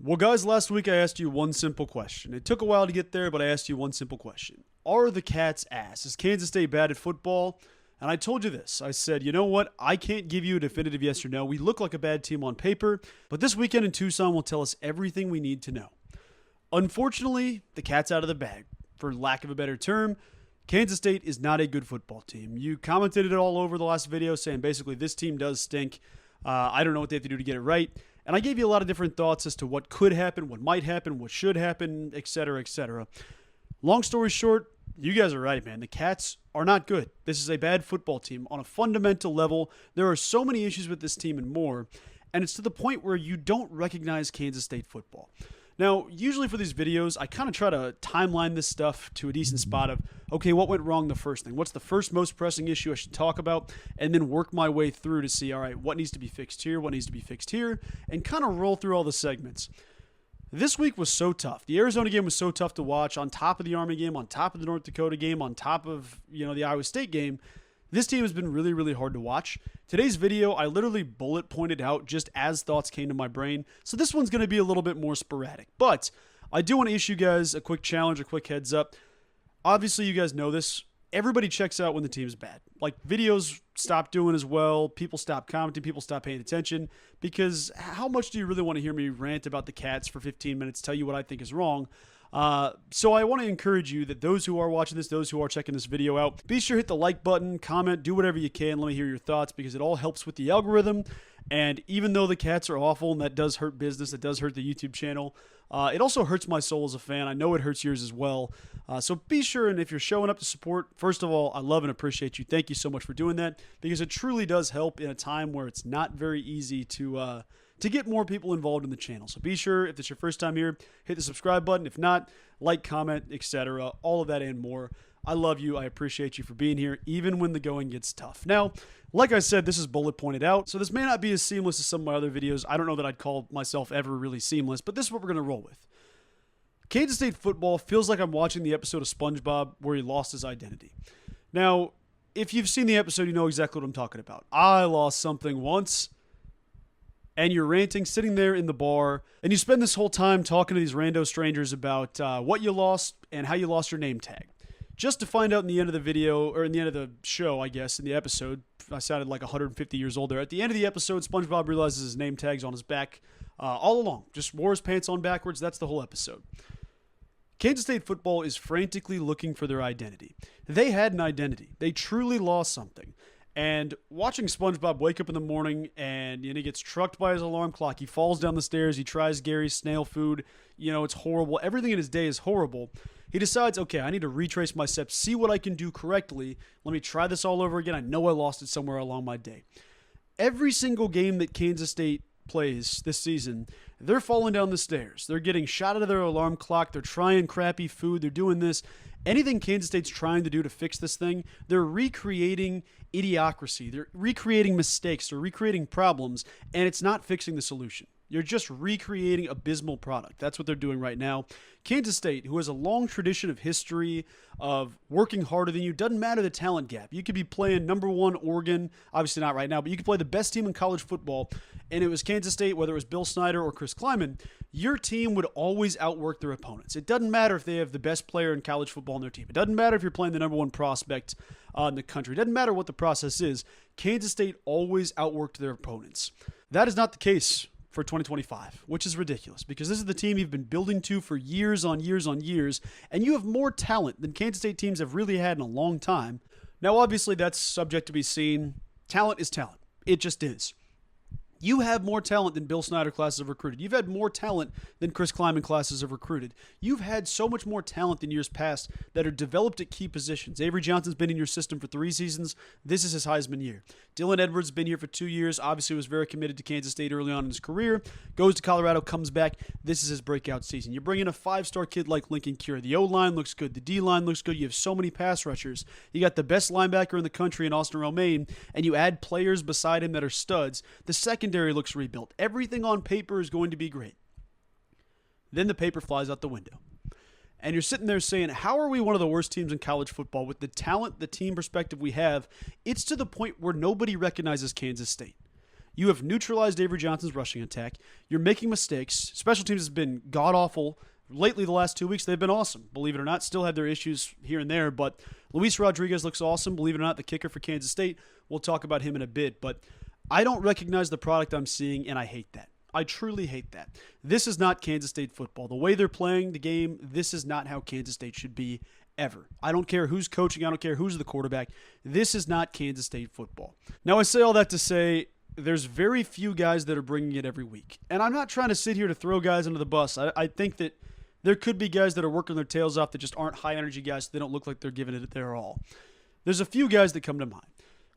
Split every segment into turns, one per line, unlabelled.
Well, guys, last week I asked you one simple question. It took a while to get there, but I asked you one simple question. Are the Cats ass? Is Kansas State bad at football? And I told you this. I said, you know what? I can't give you a definitive yes or no. We look like a bad team on paper, but this weekend in Tucson will tell us everything we need to know. Unfortunately, the cat's out of the bag. For lack of a better term, Kansas State is not a good football team. You commented it all over the last video saying basically this team does stink. I don't know what they have to do to get it right. And I gave you a lot of different thoughts as to what could happen, what might happen, what should happen, etc., etc. Long story short, you guys are right, man. The Cats are not good. This is a bad football team on a fundamental level. There are so many issues with this team and more, and it's to the point where you don't recognize Kansas State football. Now, usually for these videos, I kind of try to timeline this stuff to a decent spot of, okay, what went wrong the first thing? What's the first most pressing issue I should talk about? And then work my way through to see, all right, what needs to be fixed here, what needs to be fixed here, and kind of roll through all the segments. This week was so tough. The Arizona game was so tough to watch, on top of the Army game, on top of the North Dakota game, on top of, the Iowa State game. This team has been really, really hard to watch. Today's video, I literally bullet pointed out just as thoughts came to my brain. So this one's going to be a little bit more sporadic. But I do want to issue you guys a quick challenge, a quick heads up. Obviously, you guys know this. Everybody checks out when the team's bad. Like, videos stop doing as well. People stop commenting. People stop paying attention. Because how much do you really want to hear me rant about the Cats for 15 minutes, tell you what I think is wrong? So I want to encourage you that those who are watching this, those who are checking this video out, be sure to hit the like button, comment, do whatever you can. Let me hear your thoughts because it all helps with the algorithm. And even though the Cats are awful and that does hurt business, it does hurt the YouTube channel, it also hurts my soul as a fan. I know it hurts yours as well. So be sure, and if you're showing up to support, first of all, I love and appreciate you. Thank you so much for doing that because it truly does help in a time where it's not very easy to get more people involved in the channel. So be sure, if it's your first time here, hit the subscribe button. If not, like, comment, etc. All of that and more. I love you. I appreciate you for being here, even when the going gets tough. Now, like I said, this is bullet pointed out, so this may not be as seamless as some of my other videos. I don't know that I'd call myself ever really seamless, but this is what we're going to roll with. Kansas State football feels like I'm watching the episode of SpongeBob where he lost his identity. Now, if you've seen the episode, you know exactly what I'm talking about. I lost something once, and you're ranting, sitting there in the bar, and you spend this whole time talking to these rando strangers about what you lost and how you lost your name tag. Just to find out in the end of the video, or in the end of the show, I guess, in the episode, I sounded like 150 years old there. At the end of the episode, SpongeBob realizes his name tag's on his back all along. Just wore his pants on backwards. That's the whole episode. Kansas State football is frantically looking for their identity. They had an identity. They truly lost something. And watching SpongeBob wake up in the morning and he gets trucked by his alarm clock. He falls down the stairs. He tries Gary's snail food. It's horrible. Everything in his day is horrible. He decides, okay, I need to retrace my steps, see what I can do correctly. Let me try this all over again. I know I lost it somewhere along my day. Every single game that Kansas State plays this season, they're falling down the stairs. They're getting shot out of their alarm clock. They're trying crappy food. They're doing this. Anything Kansas State's trying to do to fix this thing, they're recreating idiocracy. They're recreating mistakes. They're recreating problems, and it's not fixing the solution. You're just recreating abysmal product. That's what they're doing right now. Kansas State, who has a long tradition of history of working harder than you, doesn't matter the talent gap. You could be playing #1 Oregon, obviously not right now, but you could play the best team in college football, and it was Kansas State, whether it was Bill Snyder or Chris Klieman, your team would always outwork their opponents. It doesn't matter if they have the best player in college football on their team. It doesn't matter if you're playing the #1 prospect in the country. It doesn't matter what the process is. Kansas State always outworked their opponents. That is not the case for 2025, which is ridiculous because this is the team you've been building to for years on years on years, and you have more talent than Kansas State teams have really had in a long time. Now, obviously, that's subject to be seen. Talent is talent. It just is. You have more talent than Bill Snyder classes have recruited. You've had more talent than Chris Klieman classes have recruited. You've had so much more talent than years past that are developed at key positions. Avery Johnson's been in your system for 3 seasons. This is his Heisman year. Dylan Edwards has been here for 2 years. Obviously was very committed to Kansas State early on in his career. Goes to Colorado, comes back. This is his breakout season. You bring in a 5-star kid like Lincoln Cure. The O-line looks good. The D-line looks good. You have so many pass rushers. You got the best linebacker in the country in Austin Romaine, and you add players beside him that are studs. The secondary looks rebuilt. Everything on paper is going to be great. Then the paper flies out the window. And you're sitting there saying, how are we one of the worst teams in college football with the talent, the team perspective we have? It's to the point where nobody recognizes Kansas State. You have neutralized Avery Johnson's rushing attack. You're making mistakes. Special teams has been god-awful. Lately, the last 2 weeks, they've been awesome. Believe it or not, still have their issues here and there, but Luis Rodriguez looks awesome. Believe it or not, the kicker for Kansas State. We'll talk about him in a bit, but I don't recognize the product I'm seeing, and I hate that. I truly hate that. This is not Kansas State football. The way they're playing the game, this is not how Kansas State should be ever. I don't care who's coaching. I don't care who's the quarterback. This is not Kansas State football. Now, I say all that to say there's very few guys that are bringing it every week. And I'm not trying to sit here to throw guys under the bus. I think that there could be guys that are working their tails off that just aren't high-energy guys. So they don't look like they're giving it their all. There's a few guys that come to mind.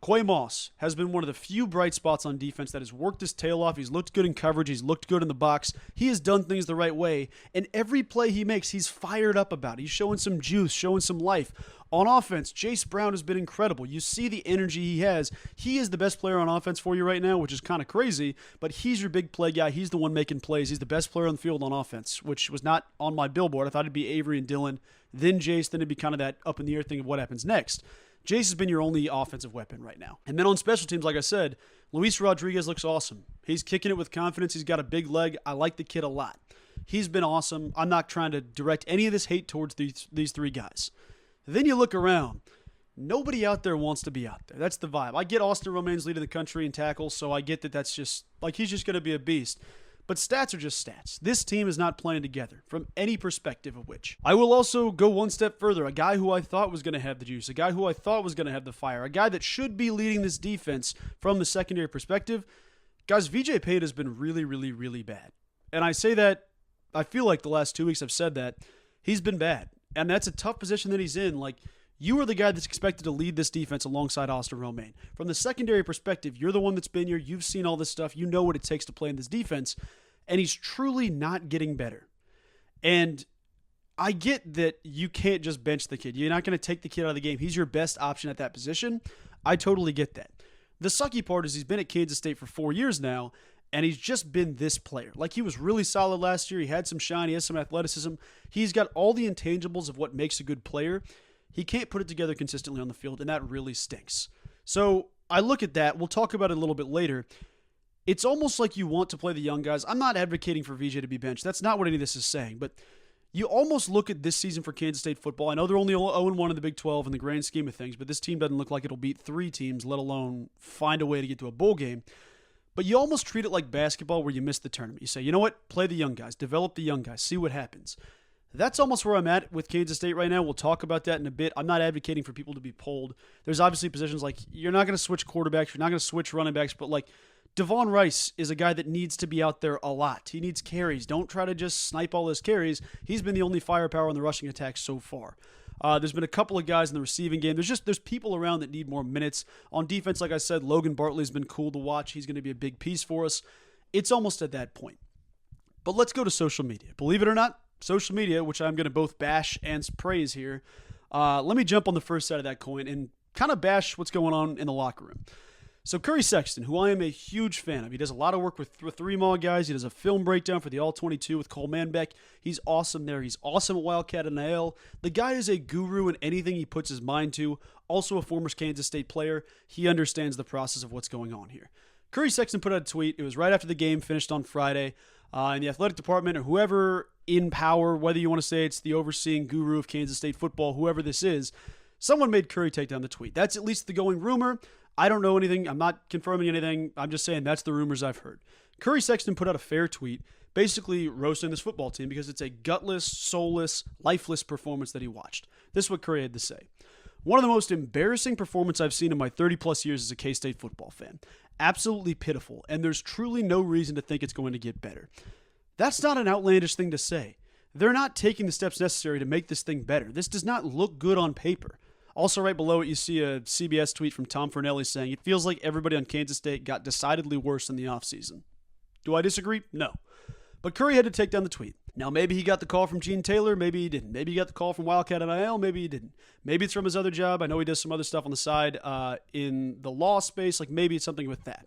Qua Moss has been one of the few bright spots on defense that has worked his tail off. He's looked good in coverage. He's looked good in the box. He has done things the right way. And every play he makes, he's fired up about it. He's showing some juice, showing some life. On offense, Jayce Brown has been incredible. You see the energy he has. He is the best player on offense for you right now, which is kind of crazy, but he's your big play guy. He's the one making plays. He's the best player on the field on offense, which was not on my billboard. I thought it'd be Avery and Dylan, then Jayce, then it'd be kind of that up in the air thing of what happens next. Jayce has been your only offensive weapon right now. And then on special teams, like I said, Luis Rodriguez looks awesome. He's kicking it with confidence. He's got a big leg. I like the kid a lot. He's been awesome. I'm not trying to direct any of this hate towards these three guys. Then you look around. Nobody out there wants to be out there. That's the vibe. I get Austin Romaine's leading the country in tackles, so I get that that's just, like, he's just going to be a beast. But stats are just stats. This team is not playing together from any perspective of which. I will also go one step further. A guy who I thought was going to have the juice, a guy who I thought was going to have the fire, a guy that should be leading this defense from the secondary perspective. Guys, VJ Payne has been really, really, really bad. And I say that, I feel like the last 2 weeks I've said that. He's been bad. And that's a tough position that he's in. Like, you are the guy that's expected to lead this defense alongside Austin Romaine. From the secondary perspective, you're the one that's been here. You've seen all this stuff. You know what it takes to play in this defense. And he's truly not getting better. And I get that you can't just bench the kid. You're not going to take the kid out of the game. He's your best option at that position. I totally get that. The sucky part is he's been at Kansas State for 4 years now, and he's just been this player. Like, he was really solid last year. He had some shine. He has some athleticism. He's got all the intangibles of what makes a good player. He can't put it together consistently on the field, and that really stinks. So I look at that. We'll talk about it a little bit later. It's almost like you want to play the young guys. I'm not advocating for VJ to be benched. That's not what any of this is saying. But you almost look at this season for Kansas State football. I know they're only 0-1 in the Big 12 in the grand scheme of things, but this team doesn't look like it'll beat 3 teams, let alone find a way to get to a bowl game. But you almost treat it like basketball where you miss the tournament. You say, you know what? Play the young guys. Develop the young guys. See what happens. That's almost where I'm at with Kansas State right now. We'll talk about that in a bit. I'm not advocating for people to be pulled. There's obviously positions like you're not going to switch quarterbacks. You're not going to switch running backs. But like Devon Rice is a guy that needs to be out there a lot. He needs carries. Don't try to just snipe all his carries. He's been the only firepower on the rushing attack so far. There's been a couple of guys in the receiving game. There's people around that need more minutes. On defense, like I said, Logan Bartley's been cool to watch. He's going to be a big piece for us. It's almost at that point. But let's go to social media. Believe it or not, social media, which I'm going to both bash and praise here. Let me jump on the first side of that coin and kind of bash what's going on in the locker room. So Curry Sexton, who I am a huge fan of, he does a lot of work with EMAW guys. He does a film breakdown for the All-22 with Cole Manbeck. He's awesome there. He's awesome at Wildcat NIL. The guy is a guru in anything he puts his mind to. Also a former Kansas State player. He understands the process of what's going on here. Curry Sexton put out a tweet. It was right after the game finished on Friday. In the athletic department or whoever in power, whether you want to say it's the overseeing guru of Kansas State football, whoever this is, someone made Curry take down the tweet. That's at least the going rumor. I don't know anything. I'm not confirming anything. I'm just saying that's the rumors I've heard. Curry Sexton put out a fair tweet basically roasting this football team because it's a gutless, soulless, lifeless performance that he watched. This is what Curry had to say. One of the most embarrassing performances I've seen in my 30-plus years as a K-State football fan. Absolutely pitiful, and there's truly no reason to think it's going to get better. That's not an outlandish thing to say. They're not taking the steps necessary to make this thing better. This does not look good on paper. Also, right below it, you see a CBS tweet from Tom Fornelli saying, it feels like everybody on Kansas State got decidedly worse in the offseason. Do I disagree? No. But Curry had to take down the tweet. Now, maybe he got the call from Gene Taylor. Maybe he didn't. Maybe he got the call from Wildcat NIL. Maybe he didn't. Maybe it's from his other job. I know he does some other stuff on the side in the law space. Like, maybe it's something with that.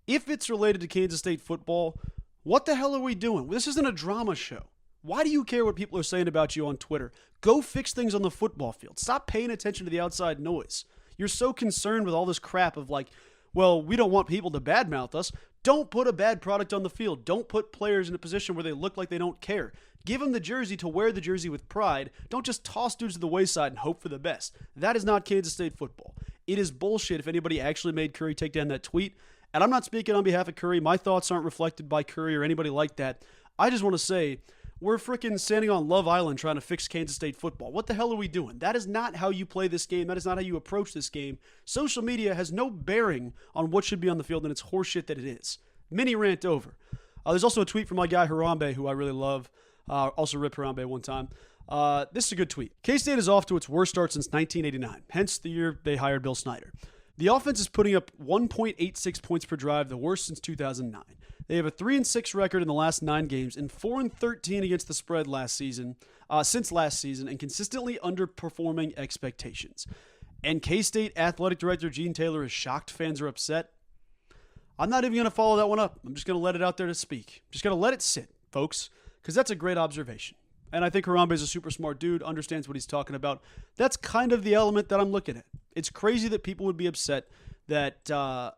If it's related to Kansas State football, what the hell are we doing? This isn't a drama show. Why do you care what people are saying about you on Twitter? Go fix things on the football field. Stop paying attention to the outside noise. You're so concerned with all this crap of like, well, we don't want people to badmouth us. Don't put a bad product on the field. Don't put players in a position where they look like they don't care. Give them the jersey to wear the jersey with pride. Don't just toss dudes to the wayside and hope for the best. That is not Kansas State football. It is bullshit if anybody actually made Curry take down that tweet. And I'm not speaking on behalf of Curry. My thoughts aren't reflected by Curry or anybody like that. I just want to say, we're freaking standing on Love Island trying to fix Kansas State football. What the hell are we doing? That is not how you play this game. That is not how you approach this game. Social media has no bearing on what should be on the field, and it's horseshit that it is. Mini rant over. There's also a tweet from my guy Harambe, who I really love. Also ripped Harambe one time. This is a good tweet. K-State is off to its worst start since 1989, hence the year they hired Bill Snyder. The offense is putting up 1.86 points per drive, the worst since 2009. They have a 3-6 record in the last 9 games and 4-13 against the spread since last season, and consistently underperforming expectations. And K-State athletic director Gene Taylor is shocked fans are upset. I'm not even going to follow that one up. I'm just going to let it out there to speak. Just going to let it sit, folks, because that's a great observation. And I think Harambe is a super smart dude, understands what he's talking about. That's kind of the element that I'm looking at. It's crazy that people would be upset that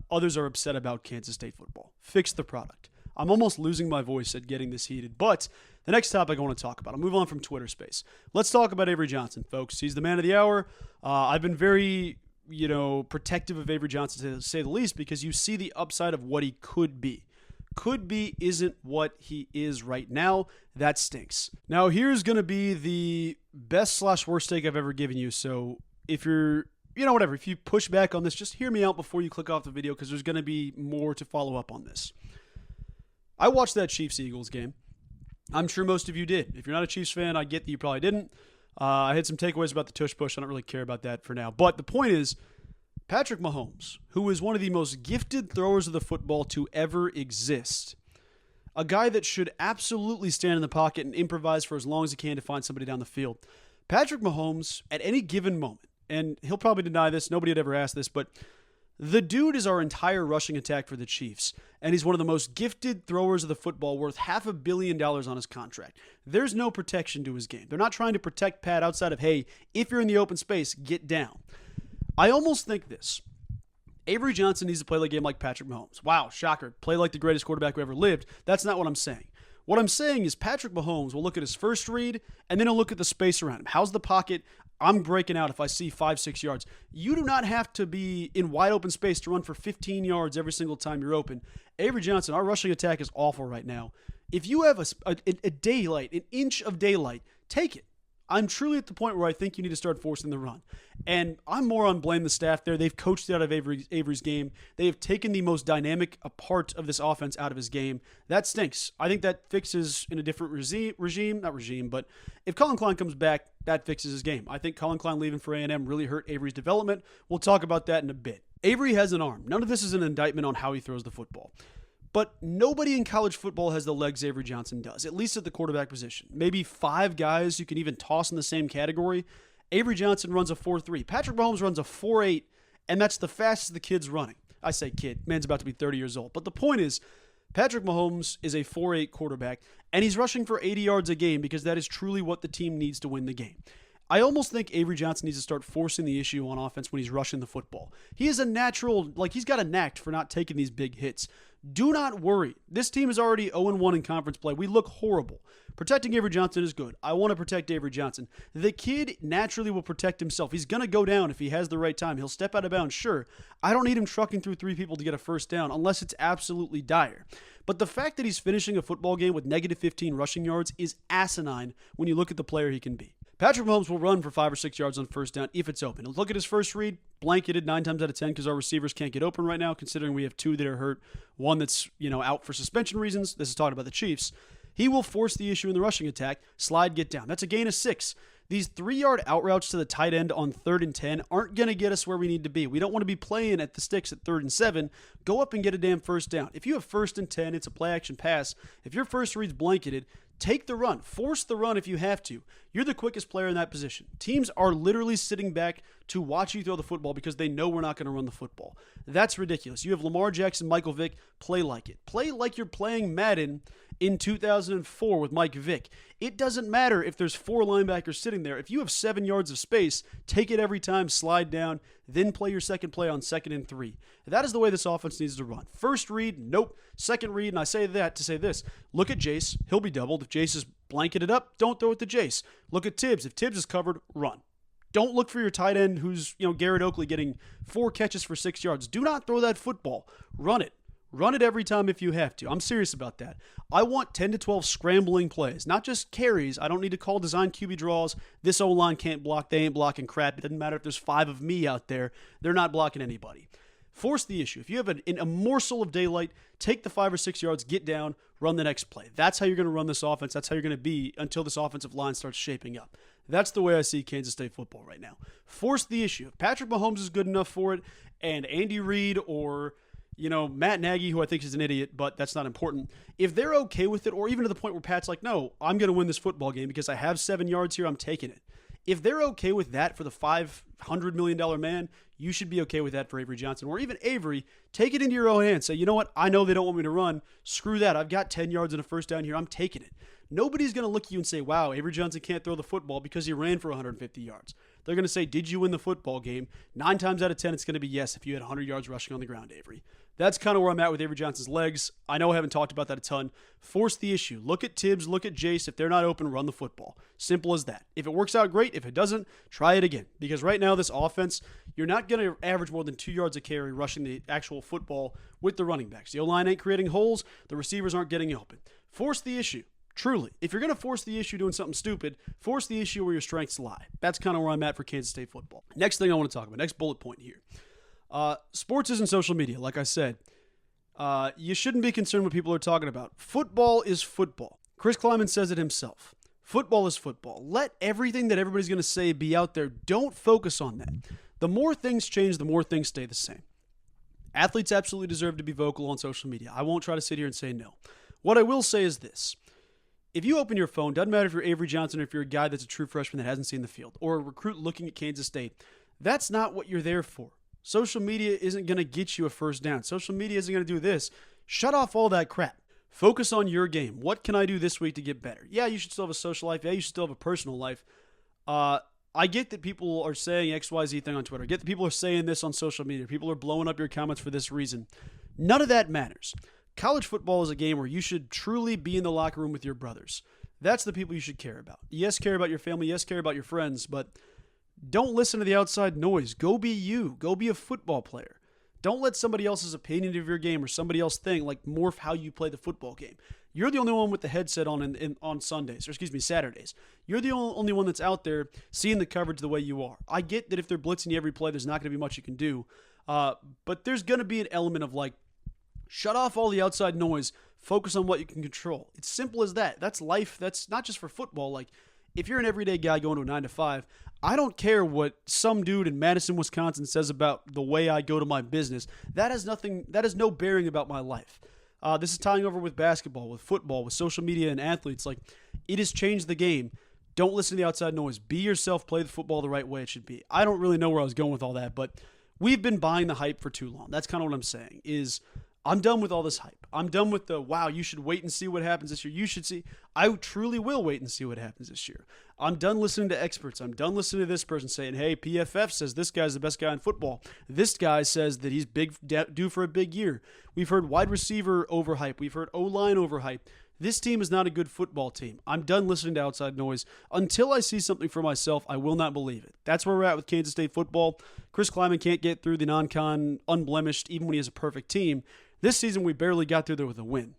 others are upset about Kansas State football. Fix the product. I'm almost losing my voice at getting this heated, but the next topic I want to talk about, I'll move on from Twitter space. Let's talk about Avery Johnson, folks. He's the man of the hour. I've been very, protective of Avery Johnson, to say the least, because you see the upside of what he could be. Could be isn't what he is right now. That stinks. Now, here's going to be the best/worst take I've ever given you, so if you're if you push back on this, just hear me out before you click off the video, because there's going to be more to follow up on this. I watched that Chiefs-Eagles game. I'm sure most of you did. If you're not a Chiefs fan, I get that you probably didn't. I had some takeaways about the tush push. I don't really care about that for now. But the point is, Patrick Mahomes, who is one of the most gifted throwers of the football to ever exist, a guy that should absolutely stand in the pocket and improvise for as long as he can to find somebody down the field. Patrick Mahomes, at any given moment, and he'll probably deny this, nobody had ever asked this, but the dude is our entire rushing attack for the Chiefs, and he's one of the most gifted throwers of the football, worth $500 million on his contract. There's no protection to his game. They're not trying to protect Pat outside of, hey, if you're in the open space, get down. I almost think this. Avery Johnson needs to play the game like Patrick Mahomes. Wow, shocker. Play like the greatest quarterback who ever lived. That's not what I'm saying. What I'm saying is Patrick Mahomes will look at his first read, and then he'll look at the space around him. How's the pocket? I'm breaking out if I see 5-6 yards. You do not have to be in wide open space to run for 15 yards every single time you're open. Avery Johnson, our rushing attack is awful right now. If you have a daylight, an inch of daylight, take it. I'm truly at the point where I think you need to start forcing the run. And I'm more on blame the staff there. They've coached it out of Avery's game. They have taken the most dynamic part of this offense out of his game. That stinks. I think that fixes in a different regime, but if Collin Klein comes back, that fixes his game. I think Collin Klein leaving for A&M really hurt Avery's development. We'll talk about that in a bit. Avery has an arm. None of this is an indictment on how he throws the football. But nobody in college football has the legs Avery Johnson does, at least at the quarterback position. Maybe 5 guys you can even toss in the same category. Avery Johnson runs a 4.3. Patrick Mahomes runs a 4.8, and that's the fastest the kid's running. I say kid. Man's about to be 30 years old. But the point is, Patrick Mahomes is a 4.8 quarterback, and he's rushing for 80 yards a game because that is truly what the team needs to win the game. I almost think Avery Johnson needs to start forcing the issue on offense when he's rushing the football. He is a natural, he's got a knack for not taking these big hits. Do not worry. This team is already 0-1 in conference play. We look horrible. Protecting Avery Johnson is good. I want to protect Avery Johnson. The kid naturally will protect himself. He's going to go down if he has the right time. He'll step out of bounds, sure. I don't need him trucking through 3 people to get a first down unless it's absolutely dire. But the fact that he's finishing a football game with negative 15 rushing yards is asinine when you look at the player he can be. Patrick Mahomes will run for 5 or 6 yards on first down if it's open. Look at his first read, blanketed 9 times out of 10 because our receivers can't get open right now, considering we have 2 that are hurt, 1 that's out for suspension reasons. This is talking about the Chiefs. He will force the issue in the rushing attack, slide, get down. That's a gain of 6. These 3-yard out routes to the tight end on 3rd and 10 aren't going to get us where we need to be. We don't want to be playing at the sticks at 3rd and 7. Go up and get a damn first down. If you have 1st and 10, it's a play action pass. If your first read's blanketed, take the run. Force the run if you have to. You're the quickest player in that position. Teams are literally sitting back to watch you throw the football because they know we're not going to run the football. That's ridiculous. You have Lamar Jackson, Michael Vick, play like it. Play like you're playing Madden in 2004 with Mike Vick. It doesn't matter if there's 4 linebackers sitting there. If you have 7 yards of space, take it every time, slide down, then play your second play on 2nd and 3. That is the way this offense needs to run. First read, nope. Second read, and I say that to say this. Look at Jayce. He'll be doubled. If Jayce is blanketed up, don't throw it to Jayce. Look at Tibbs. If Tibbs is covered, run. Don't look for your tight end who's, Garrett Oakley getting 4 catches for 6 yards. Do not throw that football. Run it. Run it every time if you have to. I'm serious about that. I want 10 to 12 scrambling plays, not just carries. I don't need to call design QB draws. This O-line can't block. They ain't blocking crap. It doesn't matter if there's 5 of me out there. They're not blocking anybody. Force the issue. If you have a morsel of daylight, take the 5 or 6 yards, get down, run the next play. That's how you're going to run this offense. That's how you're going to be until this offensive line starts shaping up. That's the way I see Kansas State football right now. Force the issue. If Patrick Mahomes is good enough for it, and Andy Reid or Matt Nagy, who I think is an idiot, but that's not important. If they're okay with it, or even to the point where Pat's like, no, I'm going to win this football game because I have 7 yards here, I'm taking it. If they're okay with that for the $500 million man, you should be okay with that for Avery Johnson. Or even Avery, take it into your own hands. Say, you know what? I know they don't want me to run. Screw that. I've got 10 yards and a first down here. I'm taking it. Nobody's going to look at you and say, wow, Avery Johnson can't throw the football because he ran for 150 yards. They're going to say, did you win the football game? 9 times out of 10, it's going to be yes if you had 100 yards rushing on the ground, Avery. That's kind of where I'm at with Avery Johnson's legs. I know I haven't talked about that a ton. Force the issue. Look at Tibbs. Look at Jayce. If they're not open, run the football. Simple as that. If it works out, great. If it doesn't, try it again. Because right now, this offense, you're not going to average more than 2 yards a carry rushing the actual football with the running backs. The O-line ain't creating holes. The receivers aren't getting open. Force the issue. Truly, if you're going to force the issue doing something stupid, force the issue where your strengths lie. That's kind of where I'm at for Kansas State football. Next thing I want to talk about, next bullet point here. Sports isn't social media, like I said. You shouldn't be concerned what people are talking about. Football is football. Chris Kleiman says it himself. Football is football. Let everything that everybody's going to say be out there. Don't focus on that. The more things change, the more things stay the same. Athletes absolutely deserve to be vocal on social media. I won't try to sit here and say no. What I will say is this. If you open your phone, doesn't matter if you're Avery Johnson or if you're a guy that's a true freshman that hasn't seen the field, or a recruit looking at Kansas State, that's not what you're there for. Social media isn't going to get you a first down. Social media isn't going to do this. Shut off all that crap. Focus on your game. What can I do this week to get better? Yeah, you should still have a social life. Yeah, you should still have a personal life. I get that people are saying XYZ thing on Twitter. I get that people are saying this on social media. People are blowing up your comments for this reason. None of that matters. College football is a game where you should truly be in the locker room with your brothers. That's the people you should care about. Yes, care about your family. Yes, care about your friends. But don't listen to the outside noise. Go be you. Go be a football player. Don't let somebody else's opinion of your game or somebody else thing morph how you play the football game. You're the only one with the headset on Sundays, or Saturdays. You're the only one that's out there seeing the coverage the way you are. I get that if they're blitzing you every play, there's not going to be much you can do. But there's going to be an element of shut off all the outside noise. Focus on what you can control. It's simple as that. That's life. That's not just for football. If you're an everyday guy going to a 9 to 5, I don't care what some dude in Madison, Wisconsin says about the way I go to my business. That has no bearing about my life. This is tying over with basketball, with football, with social media and athletes. It has changed the game. Don't listen to the outside noise. Be yourself. Play the football the right way it should be. I don't really know where I was going with all that, but we've been buying the hype for too long. That's kind of what I'm saying is I'm done with all this hype. I'm done with the, wow, you should wait and see what happens this year. You should see. I truly will wait and see what happens this year. I'm done listening to experts. I'm done listening to this person saying, hey, PFF says this guy's the best guy in football. This guy says that he's due for a big year. We've heard wide receiver overhype. We've heard O-line overhype. This team is not a good football team. I'm done listening to outside noise. Until I see something for myself, I will not believe it. That's where we're at with Kansas State football. Chris Kleiman can't get through the non-con unblemished, even when he has a perfect team. This season, we barely got through there with a win.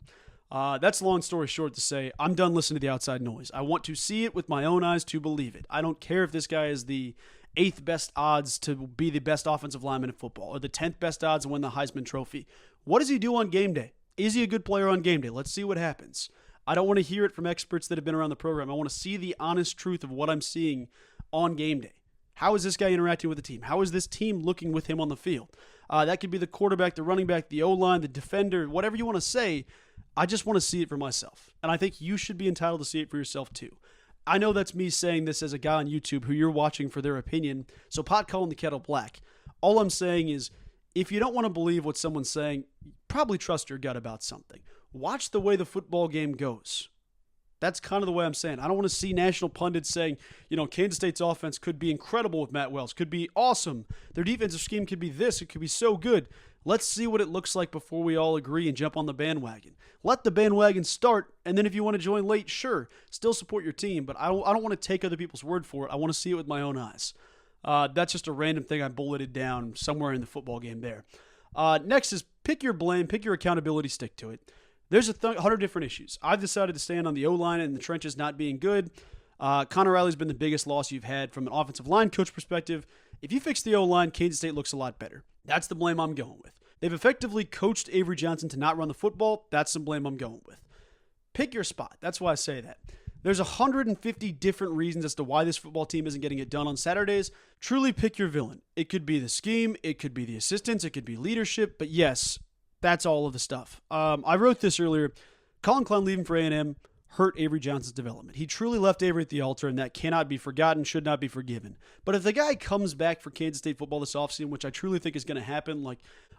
That's a long story short to say, I'm done listening to the outside noise. I want to see it with my own eyes to believe it. I don't care if this guy is the 8th best odds to be the best offensive lineman in football or the 10th best odds to win the Heisman Trophy. What does he do on game day? Is he a good player on game day? Let's see what happens. I don't want to hear it from experts that have been around the program. I want to see the honest truth of what I'm seeing on game day. How is this guy interacting with the team? How is this team looking with him on the field? That could be the quarterback, the running back, the O-line, the defender, whatever you want to say. I just want to see it for myself. And I think you should be entitled to see it for yourself too. I know that's me saying this as a guy on YouTube who you're watching for their opinion, so pot calling the kettle black. All I'm saying is, if you don't want to believe what someone's saying, probably trust your gut about something. Watch the way the football game goes. That's kind of the way I'm saying. I don't want to see national pundits saying, Kansas State's offense could be incredible with Matt Wells, could be awesome. Their defensive scheme could be this, it could be so good. Let's see what it looks like before we all agree and jump on the bandwagon. Let the bandwagon start, and then if you want to join late, sure, still support your team, but I don't want to take other people's word for it. I want to see it with my own eyes. That's just a random thing I bulleted down somewhere in the football game there. Next is pick your blame, pick your accountability, stick to it. There's 100 different issues. I've decided to stand on the O-line and the trenches not being good. Connor Riley's been the biggest loss you've had from an offensive line coach perspective. If you fix the O-line, Kansas State looks a lot better. That's the blame I'm going with. They've effectively coached Avery Johnson to not run the football. That's the blame I'm going with. Pick your spot. That's why I say that. There's 150 different reasons as to why this football team isn't getting it done on Saturdays. Truly pick your villain. It could be the scheme. It could be the assistants. It could be leadership. But yes, that's all of the stuff. I wrote this earlier. Collin Klein leaving for A&M hurt Avery Johnson's development. He truly left Avery at the altar, and that cannot be forgotten, should not be forgiven. But if the guy comes back for Kansas State football this offseason, which I truly think is going to happen,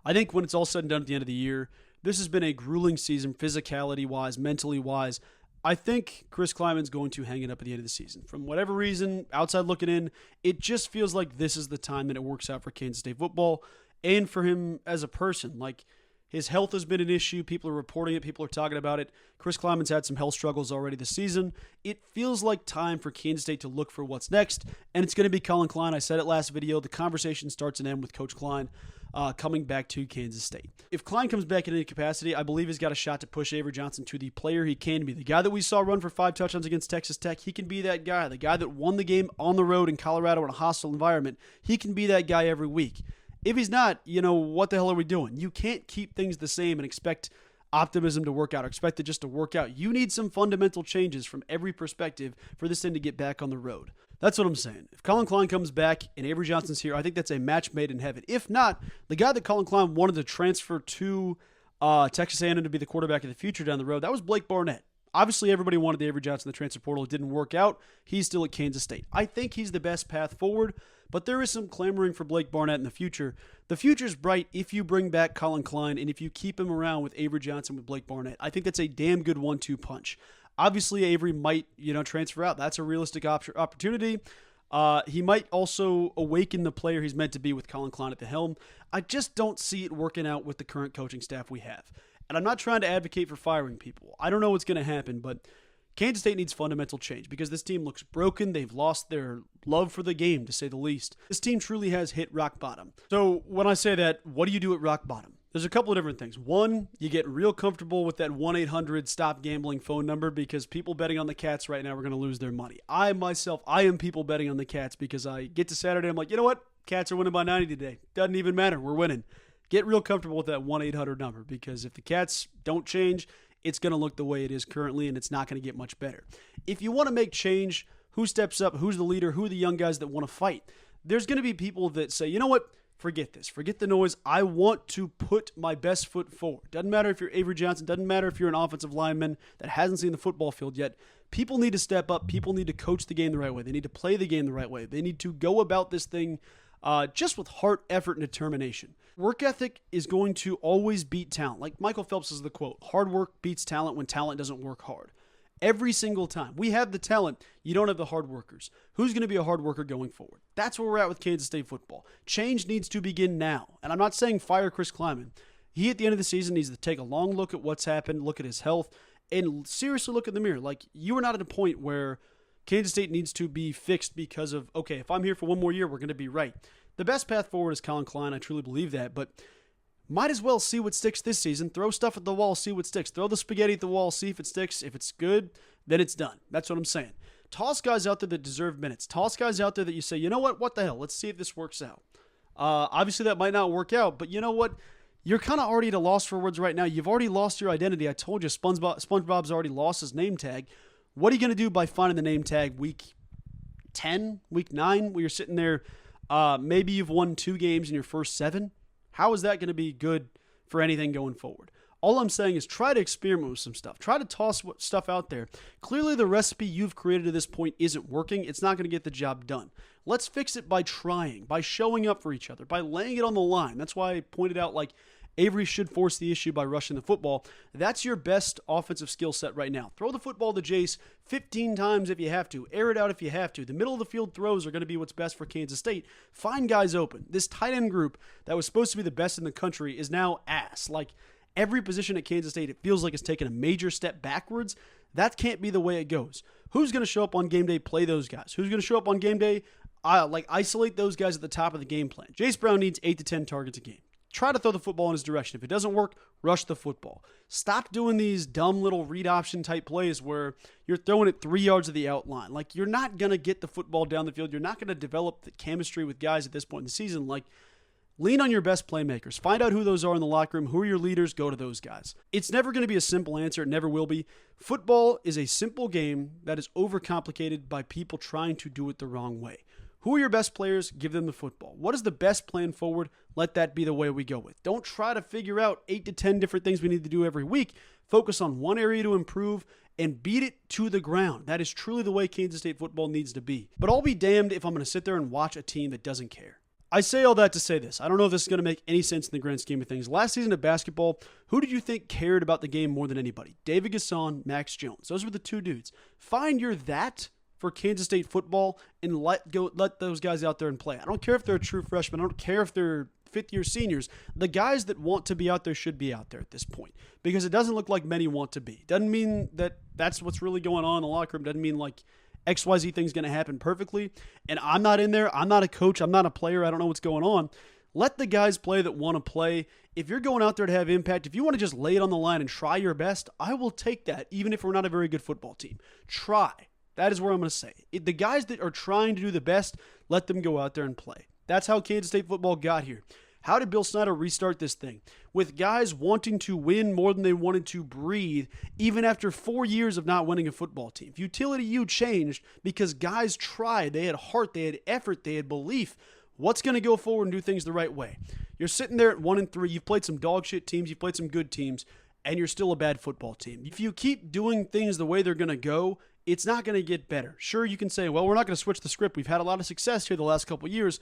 I think when it's all said and done at the end of the year, this has been a grueling season, physicality-wise, mentally-wise. I think Chris Kleiman's going to hang it up at the end of the season. From whatever reason, outside looking in, it just feels like this is the time that it works out for Kansas State football and for him as a person. His health has been an issue. People are reporting it. People are talking about it. Chris Kleiman's had some health struggles already this season. It feels like time for Kansas State to look for what's next, and it's going to be Collin Klein. I said it last video. The conversation starts and ends with Coach Klein coming back to Kansas State. If Klein comes back in any capacity, I believe he's got a shot to push Avery Johnson to the player he can be. The guy that we saw run for 5 touchdowns against Texas Tech, he can be that guy. The guy that won the game on the road in Colorado in a hostile environment, he can be that guy every week. If he's not, what the hell are we doing? You can't keep things the same and expect optimism to work out or expect it just to work out. You need some fundamental changes from every perspective for this thing to get back on the road. That's what I'm saying. If Collin Klein comes back and Avery Johnson's here, I think that's a match made in heaven. If not, the guy that Collin Klein wanted to transfer to Texas A&M to be the quarterback of the future down the road, that was Blake Barnett. Obviously, everybody wanted the Avery Johnson in the transfer portal. It didn't work out. He's still at Kansas State. I think he's the best path forward, but there is some clamoring for Blake Barnett in the future. The future's bright if you bring back Collin Klein and if you keep him around with Avery Johnson with Blake Barnett. I think that's a damn good 1-2 punch. Obviously, Avery might, transfer out. That's a realistic opportunity. He might also awaken the player he's meant to be with Collin Klein at the helm. I just don't see it working out with the current coaching staff we have. And I'm not trying to advocate for firing people. I don't know what's going to happen, but Kansas State needs fundamental change because this team looks broken. They've lost their love for the game, to say the least. This team truly has hit rock bottom. So when I say that, what do you do at rock bottom? There's a couple of different things. One, you get real comfortable with that 1-800-STOP-GAMBLING phone number because people betting on the Cats right now are going to lose their money. I am people betting on the Cats because I get to Saturday, I'm like, you know what? Cats are winning by 90 today. Doesn't even matter. We're winning. Get real comfortable with that 1-800 number because if the Cats don't change, it's going to look the way it is currently, and it's not going to get much better. If you want to make change, who steps up, who's the leader, who are the young guys that want to fight? There's going to be people that say, you know what? Forget this. Forget the noise. I want to put my best foot forward. Doesn't matter if you're Avery Johnson. Doesn't matter if you're an offensive lineman that hasn't seen the football field yet. People need to step up. People need to coach the game the right way. They need to play the game the right way. They need to go about this thing just with heart, effort, and determination. Work ethic is going to always beat talent. Like Michael Phelps says the quote, hard work beats talent when talent doesn't work hard. Every single time. We have the talent. You don't have the hard workers. Who's going to be a hard worker going forward? That's where we're at with Kansas State football. Change needs to begin now. And I'm not saying fire Chris Kleiman. He, at the end of the season, needs to take a long look at what's happened, look at his health, and seriously look in the mirror. Like, you are not at a point where Kansas State needs to be fixed because of, okay, if I'm here for one more year, we're going to be right. The best path forward is Collin Klein. I truly believe that. But might as well see what sticks this season. Throw stuff at the wall, see what sticks. Throw the spaghetti at the wall, see if it sticks. If it's good, then it's done. That's what I'm saying. Toss guys out there that deserve minutes. Toss guys out there that you say, you know what the hell? Let's see if this works out. Obviously, that might not work out, but you know what? You're kind of already at a loss for words right now. You've already lost your identity. I told you, SpongeBob's already lost his name tag. What are you going to do by finding the name tag week 10, week 9, where you're sitting there? Maybe you've won 2 games in your first 7. How is that going to be good for anything going forward? All I'm saying is try to experiment with some stuff. Try to toss stuff out there. Clearly, the recipe you've created to this point isn't working. It's not going to get the job done. Let's fix it by trying, by showing up for each other, by laying it on the line. That's why I pointed out, like, Avery should force the issue by rushing the football. That's your best offensive skill set right now. Throw the football to Jayce 15 times if you have to. Air it out if you have to. The middle of the field throws are going to be what's best for Kansas State. Find guys open. This tight end group that was supposed to be the best in the country is now ass. Like, every position at Kansas State, it feels like it's taken a major step backwards. That can't be the way it goes. Who's going to show up on game day? Play those guys. Who's going to show up on game day? Isolate those guys at the top of the game plan. Jayce Brown needs 8 to 10 targets a game. Try to throw the football in his direction. If it doesn't work, rush the football. Stop doing these dumb little read option type plays where you're throwing it 3 yards of the outline. Like, you're not going to get the football down the field. You're not going to develop the chemistry with guys at this point in the season. Like, lean on your best playmakers. Find out who those are in the locker room. Who are your leaders? Go to those guys. It's never going to be a simple answer. It never will be. Football is a simple game that is overcomplicated by people trying to do it the wrong way. Who are your best players? Give them the football. What is the best plan forward? Let that be the way we go with. Don't try to figure out 8 to 10 different things we need to do every week. Focus on one area to improve and beat it to the ground. That is truly the way Kansas State football needs to be. But I'll be damned if I'm going to sit there and watch a team that doesn't care. I say all that to say this. I don't know if this is going to make any sense in the grand scheme of things. Last season of basketball, who did you think cared about the game more than anybody? David Gasson, Max Jones. Those were the two dudes. Find your that for Kansas State football and let those guys out there and play. I don't care if they're a true freshman. I don't care if they're fifth-year seniors. The guys that want to be out there should be out there at this point because it doesn't look like many want to be. Doesn't mean that that's what's really going on in the locker room. Doesn't mean like XYZ thing's going to happen perfectly. And I'm not in there. I'm not a coach. I'm not a player. I don't know what's going on. Let the guys play that want to play. If you're going out there to have impact, if you want to just lay it on the line and try your best, I will take that, even if we're not a very good football team. Try. That is where I'm going to say. The guys that are trying to do the best, let them go out there and play. That's how Kansas State football got here. How did Bill Snyder restart this thing? With guys wanting to win more than they wanted to breathe, even after 4 years of not winning a football team. Futility U changed because guys tried. They had heart, they had effort, they had belief. What's going to go forward and do things the right way? You're sitting there at 1-3. You've played some dog shit teams. You've played some good teams. And you're still a bad football team. If you keep doing things the way they're going to go, it's not going to get better. Sure, you can say, well, we're not going to switch the script. We've had a lot of success here the last couple of years.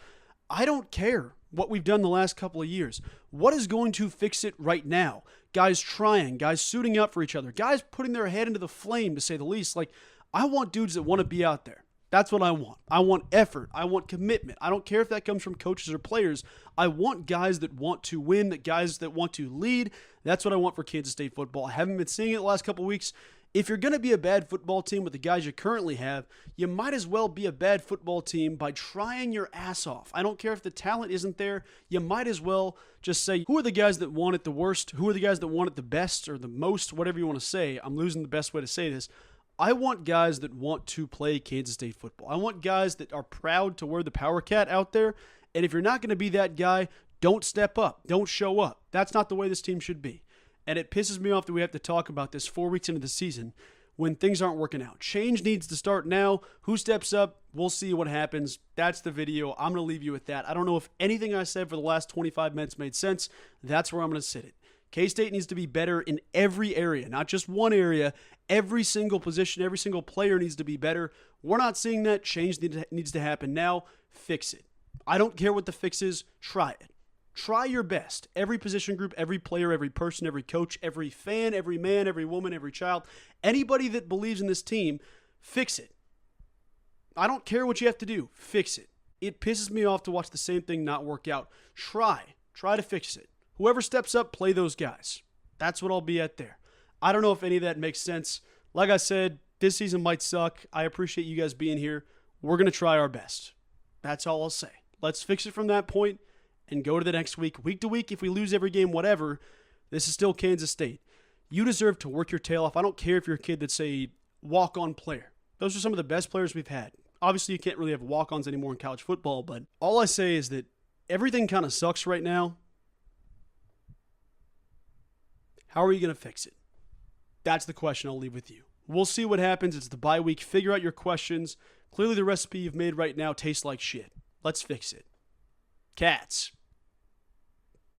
I don't care what we've done the last couple of years. What is going to fix it right now? Guys trying, guys suiting up for each other, guys putting their head into the flame, to say the least. Like, I want dudes that want to be out there. That's what I want. I want effort. I want commitment. I don't care if that comes from coaches or players. I want guys that want to win, that guys that want to lead. That's what I want for Kansas State football. I haven't been seeing it the last couple of weeks. If you're going to be a bad football team with the guys you currently have, you might as well be a bad football team by trying your ass off. I don't care if the talent isn't there. You might as well just say, who are the guys that want it the worst? Who are the guys that want it the best or the most? Whatever you want to say. I'm losing the best way to say this. I want guys that want to play Kansas State football. I want guys that are proud to wear the Power Cat out there. And if you're not going to be that guy, don't step up. Don't show up. That's not the way this team should be. And it pisses me off that we have to talk about this 4 weeks into the season when things aren't working out. Change needs to start now. Who steps up? We'll see what happens. That's the video. I'm going to leave you with that. I don't know if anything I said for the last 25 minutes made sense. That's where I'm going to sit it. K-State needs to be better in every area, not just one area. Every single position, every single player needs to be better. We're not seeing that. Change needs to happen now. Fix it. I don't care what the fix is. Try it. Try your best. Every position group, every player, every person, every coach, every fan, every man, every woman, every child, anybody that believes in this team, fix it. I don't care what you have to do. Fix it. It pisses me off to watch the same thing not work out. Try to fix it. Whoever steps up, play those guys. That's what I'll be at there. I don't know if any of that makes sense. Like I said, this season might suck. I appreciate you guys being here. We're going to try our best. That's all I'll say. Let's fix it from that point and go to the next week. Week to week, if we lose every game, whatever, this is still Kansas State. You deserve to work your tail off. I don't care if you're a kid that's a walk-on player. Those are some of the best players we've had. Obviously, you can't really have walk-ons anymore in college football, but all I say is that everything kind of sucks right now. How are you going to fix it? That's the question I'll leave with you. We'll see what happens. It's the bye week. Figure out your questions. Clearly, the recipe you've made right now tastes like shit. Let's fix it. Cats.